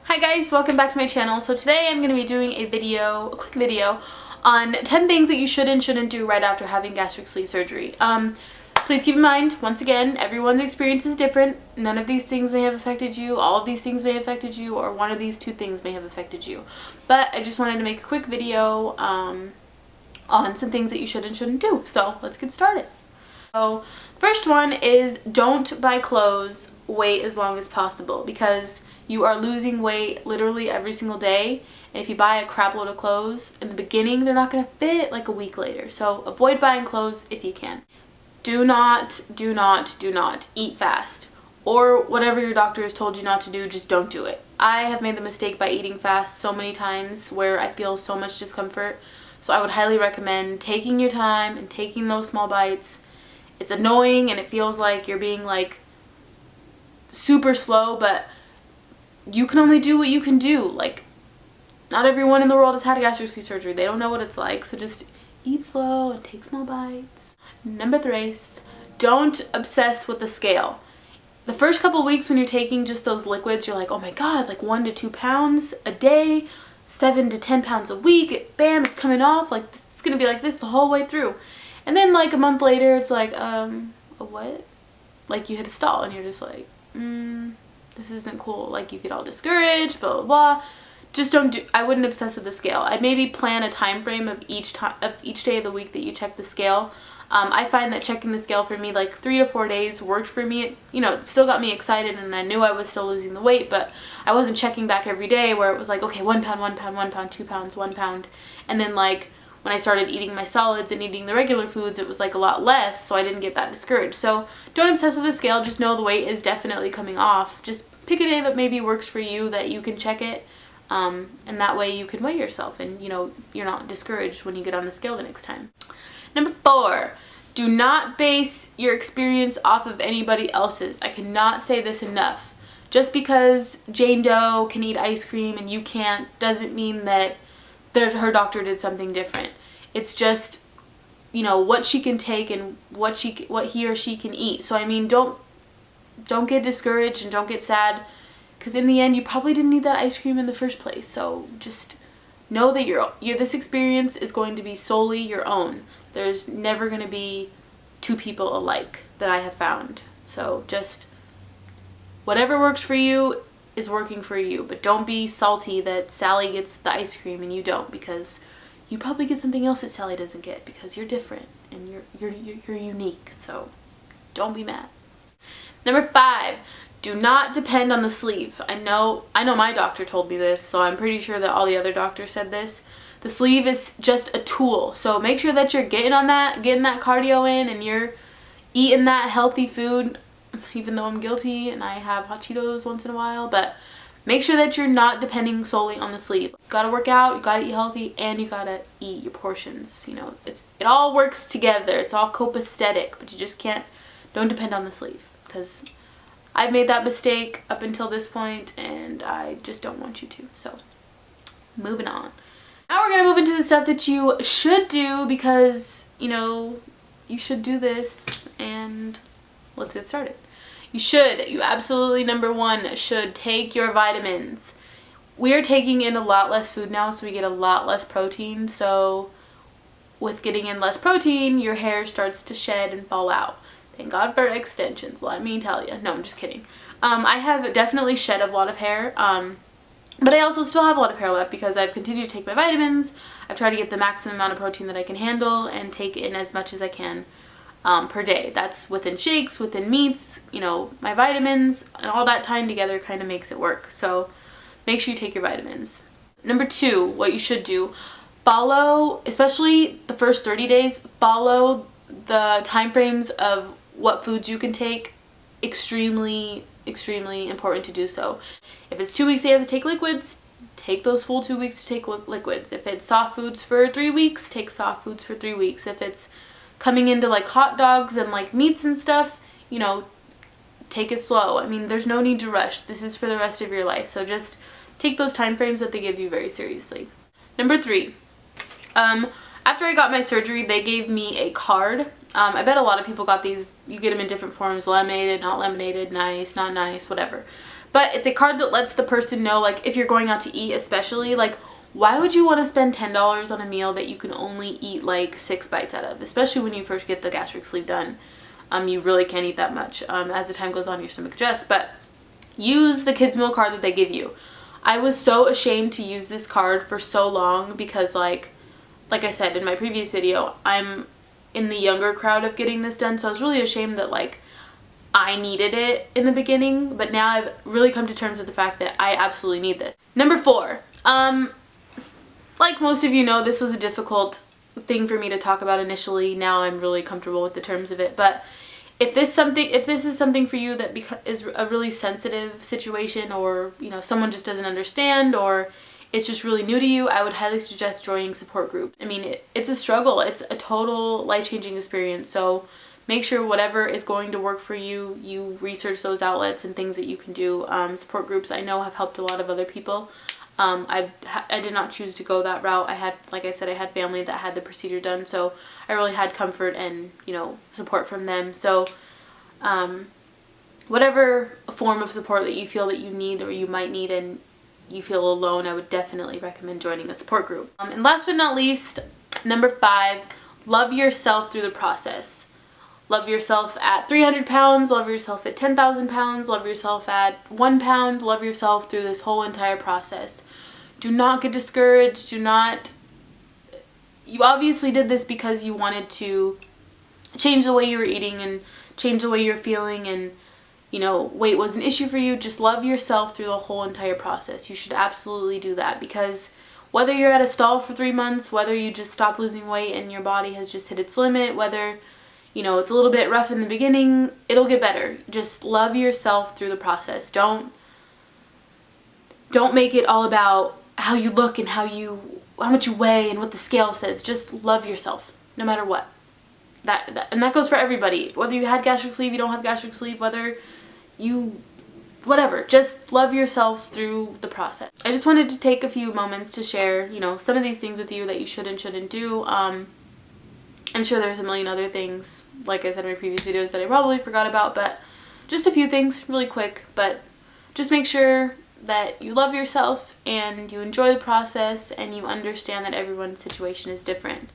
Hi guys, welcome back to my channel. So today I'm going to be doing a quick video on 10 things that you should and shouldn't do right after having gastric sleeve surgery. Please keep in mind, once again, everyone's experience is different. None of these things may have affected you, all of these things may have affected you, or one of these two things may have affected you. But I just wanted to make a quick video on some things that you should and shouldn't do. So let's get started. So first one is don't buy clothes, wait as long as possible, because you are losing weight literally every single day, and if you buy a crap load of clothes in the beginning, they're not going to fit like a week later. So avoid buying clothes if you can. Do not eat fast, or whatever your doctor has told you not to do, just don't do it. I have made the mistake by eating fast so many times where I feel so much discomfort, so I would highly recommend taking your time and taking those small bites. It's annoying and it feels like you're being like super slow, but you can only do what you can do. Like, not everyone in the world has had a gastric sleeve surgery. They don't know what it's like, so just eat slow and take small bites. Number 3, don't obsess with the scale. The first couple weeks when you're taking just those liquids, you're like, oh my god, like 1 to 2 pounds a day, 7 to 10 pounds a week, bam, it's coming off. Like, it's gonna be like this the whole way through. And then like a month later, it's like, a what? Like you hit a stall and you're just like, this isn't cool. Like you get all discouraged, blah, blah, blah. Just don't do, I wouldn't obsess with the scale. I'd maybe plan a time frame of each day of the week that you check the scale. I find that checking the scale for me, like 3 to 4 days worked for me. It still got me excited and I knew I was still losing the weight, but I wasn't checking back every day where it was like, okay, 1 pound, 1 pound, 1 pound, 2 pounds, 1 pound. And then like when I started eating my solids and eating the regular foods, it was like a lot less, so I didn't get that discouraged. So don't obsess with the scale, just know the weight is definitely coming off. Just pick a day that maybe works for you that you can check it, and that way you can weigh yourself and you're not discouraged when you get on the scale the next time. Number 4, do not base your experience off of anybody else's. I cannot say this enough. Just because Jane Doe can eat ice cream and you can't doesn't mean that her doctor did something different. It's just, what she can take and what he or she can eat. So I mean, don't get discouraged and don't get sad, because in the end you probably didn't need that ice cream in the first place. So just know that this experience is going to be solely your own. There's never going to be two people alike that I have found. So just whatever works for you is working for you, but don't be salty that Sally gets the ice cream and you don't, because you probably get something else that Sally doesn't get, because you're different and you're unique. So don't be mad. Number 5, do not depend on the sleeve. I know my doctor told me this, so I'm pretty sure that all the other doctors said this. The sleeve is just a tool, so make sure that you're getting that cardio in and you're eating that healthy food, even though I'm guilty and I have hot Cheetos once in a while, but make sure that you're not depending solely on the sleeve. You gotta work out, you gotta eat healthy, and you gotta eat your portions. It all works together. It's all copacetic, but you just don't depend on the sleeve, because I've made that mistake up until this point and I just don't want you to. So moving on. Now we're gonna move into the stuff that you should do, because you should do this, and let's get started. You absolutely, number 1, should take your vitamins. We are taking in a lot less food now, so we get a lot less protein. So with getting in less protein, your hair starts to shed and fall out. Thank God for extensions, let me tell you. No, I'm just kidding. I have definitely shed a lot of hair, but I also still have a lot of hair left because I've continued to take my vitamins. I've tried to get the maximum amount of protein that I can handle and take in as much as I can per day. That's within shakes, within meats, my vitamins, and all that time together kind of makes it work. So make sure you take your vitamins. Number 2, what you should do, follow, especially the first 30 days, follow the time frames of what foods you can take. Extremely important to do so. If it's 2 weeks that you have to take liquids, take those full 2 weeks to take liquids. If it's soft foods for 3 weeks, take soft foods for 3 weeks. If it's coming into like hot dogs and like meats and stuff, take it slow. I mean, there's no need to rush. This is for the rest of your life. So just take those time frames that they give you very seriously. Number 3, after I got my surgery, they gave me a card I bet a lot of people got these. You get them in different forms: laminated, not laminated, nice, not nice, whatever. But it's a card that lets the person know, like, if you're going out to eat especially, like, why would you want to spend $10 on a meal that you can only eat like 6 bites out of, especially when you first get the gastric sleeve done. You really can't eat that much. As the time goes on, your stomach adjusts. But use the kids meal card that they give you. I was so ashamed to use this card for so long because, like I said in my previous video, I'm in the younger crowd of getting this done, so I was really ashamed that, like, I needed it in the beginning, but now I've really come to terms with the fact that I absolutely need this. Number 4, like most of you know, this was a difficult thing for me to talk about initially. Now I'm really comfortable with the terms of it, but if this is something for you that is a really sensitive situation, or, you know, someone just doesn't understand, or it's just really new to you, I would highly suggest joining support group. I mean, it's a struggle. It's a total life-changing experience. So make sure whatever is going to work for you, you research those outlets and things that you can do. Support groups, I know, have helped a lot of other people. I did not choose to go that route. I had, like I said, I had family that had the procedure done, so I really had comfort and, you know, support from them. So whatever form of support that you feel that you need or you might need and you feel alone, I would definitely recommend joining a support group. And last but not least, number 5, love yourself through the process. Love yourself at 300 pounds, love yourself at 10,000 pounds, love yourself at 1 pound, love yourself through this whole entire process. Do not get discouraged. You obviously did this because you wanted to change the way you were eating and change the way you're feeling, and, you know, weight was an issue for you. Just love yourself through the whole entire process. You should absolutely do that, because whether you're at a stall for 3 months, whether you just stop losing weight and your body has just hit its limit, whether, you know, it's a little bit rough in the beginning, it'll get better. Just love yourself through the process. Don't make it all about how you look and how much you weigh and what the scale says. Just love yourself no matter what. And that goes for everybody. Whether you had gastric sleeve, you don't have gastric sleeve, whether you whatever, just love yourself through the process. I just wanted to take a few moments to share, you know, some of these things with you that you should and shouldn't do. I'm sure there's a million other things, like I said in my previous videos, that I probably forgot about, but just a few things really quick. But just make sure that you love yourself and you enjoy the process and you understand that everyone's situation is different.